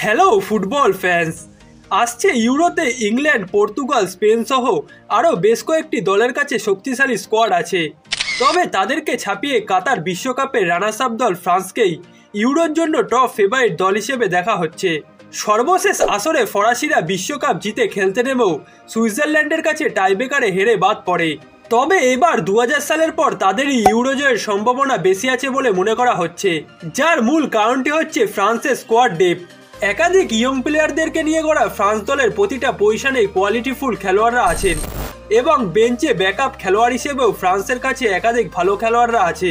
Hello football fans. আসছে ইউরোতে England, Portugal, Spain সহ আরও বেশ কয়েকটি দলের কাছে শক্তিশালী স্কোয়াড আছে। তবে তাদেরকে ছাপিয়ে কাতার বিশ্বকাপের রানার্স আপ দল ফ্রান্সকেই ইউরোর জন্য টপ ফেভারিট দল হিসেবে দেখা হচ্ছে। সর্বশেষ আসরে ফরাসিরা বিশ্বকাপ জিতে খেলতে নেমেও সুইজারল্যান্ডের কাছে টাইব্রেকারে হেরে বাদ পড়ে। তবে এবার 2000 সালের পর তাদেরই ইউরো জয়ের সম্ভাবনা বেশি আছে বলে মনে করা হচ্ছে, যার মূল কারণটি হচ্ছে ফ্রান্সের স্কোয়াড ডেপথ। একাধিক ইয়ং প্লেয়ারদেরকে নিয়ে গড়া ফ্রান্স দলের প্রতিটা পজিশনে কোয়ালিটিফুল খেলোয়াড়রা আছেন এবং বেঞ্চে ব্যাকআপ খেলোয়াড় হিসেবেও ফ্রান্সের কাছে একাধিক ভালো খেলোয়াড়রা আছে,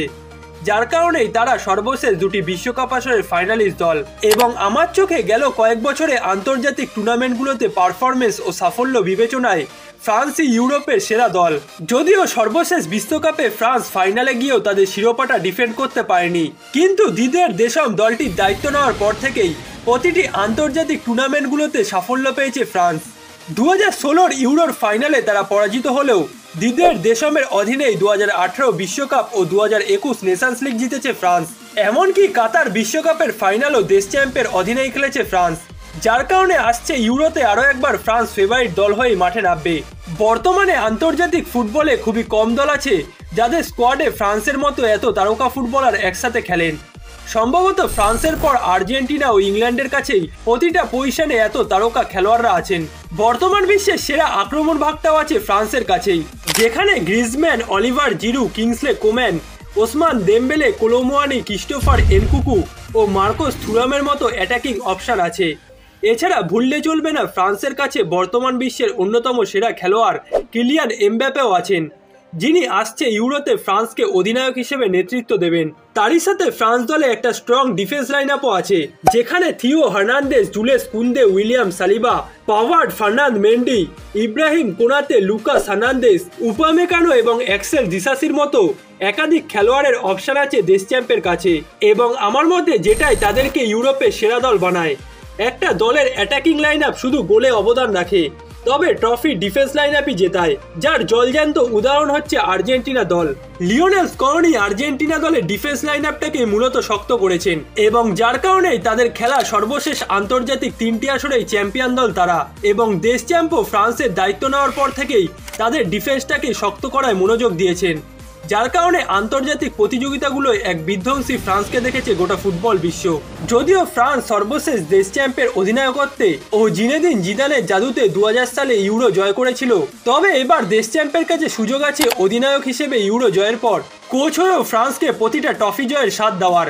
যার কারণেই তারা সর্বশেষ দুটি বিশ্বকাপ আসরের ফাইনালিস্ট দল। এবং আমার চোখে গেল কয়েক বছরে আন্তর্জাতিক টুর্নামেন্টগুলোতে পারফরমেন্স ও সাফল্য বিবেচনায় ফ্রান্সই ইউরোপের সেরা দল। যদিও সর্বশেষ বিশ্বকাপে ফ্রান্স ফাইনালে গিয়েও তাদের শিরোপাটা ডিফেন্ড করতে পারেনি, কিন্তু দিদিয়ের দেশম দলটির দায়িত্ব নেওয়ার পর থেকেই প্রতিটি আন্তর্জাতিক টুর্নামেন্টগুলোতে সাফল্য পেয়েছে ফ্রান্স। 2016 ইউরোর ফাইনালে তারা পরাজিত হলেও দিদিয়ের দেশমের অধীনেই 2018 বিশ্বকাপ ও 2021 নেশনস লিগ জিতেছে ফ্রান্স। এমনকি কাতার বিশ্বকাপের ফাইনালও দেশ চ্যাম্পের অধীনেই খেলেছে ফ্রান্স, যার কারণে আসছে ইউরোতে আরও একবার ফ্রান্স ফেভারিট দল হয়ে মাঠে নামবে। বর্তমানে আন্তর্জাতিক ফুটবলে খুবই কম দল আছে যাদের স্কোয়াডে ফ্রান্সের মতো এত তারকা ফুটবলার একসাথে খেলেন। সম্ভবত ফ্রান্সের পর আর্জেন্টিনা ও ইংল্যান্ডের কাছেই প্রতিটা পজিশনে এত তারকা খেলোয়াড়রা আছেন। বর্তমান বিশ্বের সেরা আক্রমণ ভাগটাও আছে ফ্রান্সের কাছেই, যেখানে Griezmann, Olivier Giroud, Kingsley Coman, Ousmane Dembele, Kolo Muani, Christopher Nkunku ও মার্কোস থুরামের মতো অ্যাটাকিং অপশন আছে। এছাড়া ভুললে চলবে না ফ্রান্সের কাছে বর্তমান বিশ্বের অন্যতম সেরা খেলোয়াড় কিলিয়ান এমবাপ্পেও আছেন, যিনি আসছে ইউরোতে ফ্রান্সকে অধিনায়ক হিসেবে নেতৃত্ব দেবেন। তারই সাথে ফ্রান্স দলে একটা স্ট্রং ডিফেন্স লাইন আপও আছে, যেখানে Theo Hernandez, Jules Kounde, William Saliba, Pavard, Ferland Mendy, Ibrahima Konate, Lucas Hernandez, Upamecano এবং এক্সেল দিসাসির মতো একাধিক খেলোয়াড়ের অপশন আছে দেশ চ্যাম্পের কাছে। এবং আমার মতে যেটাই তাদেরকে ইউরোপের সেরা দল বানায়। একটা দলের অ্যাটাকিং লাইন আপ শুধু গোলে অবদান রাখে, তবে ট্রফি ডিফেন্স লাইন আপই জেতায়, যার জলজ্যান্ত উদাহরণ হচ্ছে আর্জেন্টিনা দল। লিওনেল স্কলনি আর্জেন্টিনা দলের ডিফেন্স লাইন আপটাকে মূলত শক্ত করেছেন এবং যার কারণেই তাদের খেলা সর্বশেষ আন্তর্জাতিক 3টি আসরেই চ্যাম্পিয়ন দল তারা। এবং দেশ চ্যাম্পিয়ন ফ্রান্সের দায়িত্ব নেওয়ার পর থেকেই তাদের ডিফেন্সটাকে শক্ত করায় মনোযোগ দিয়েছেন, যার কারণে আন্তর্জাতিক প্রতিযোগিতাগুলোয় এক বিধ্বংসী ফ্রান্সকে দেখেছে গোটা ফুটবল বিশ্ব। যদিও ফ্রান্স সর্বশেষ দেশ চ্যাম্পের অধিনায়কত্বে ও জিনেদিন জিদানের জাদুতে 2000 সালে ইউরো জয় করেছিল, তবে এবার দেশ চ্যাম্পের কাছে সুযোগ আছে অধিনায়ক হিসেবে ইউরো জয়ের পর কোচ হয়েও ফ্রান্সকে প্রতিটা ট্রফি জয়ের স্বাদ দেওয়ার।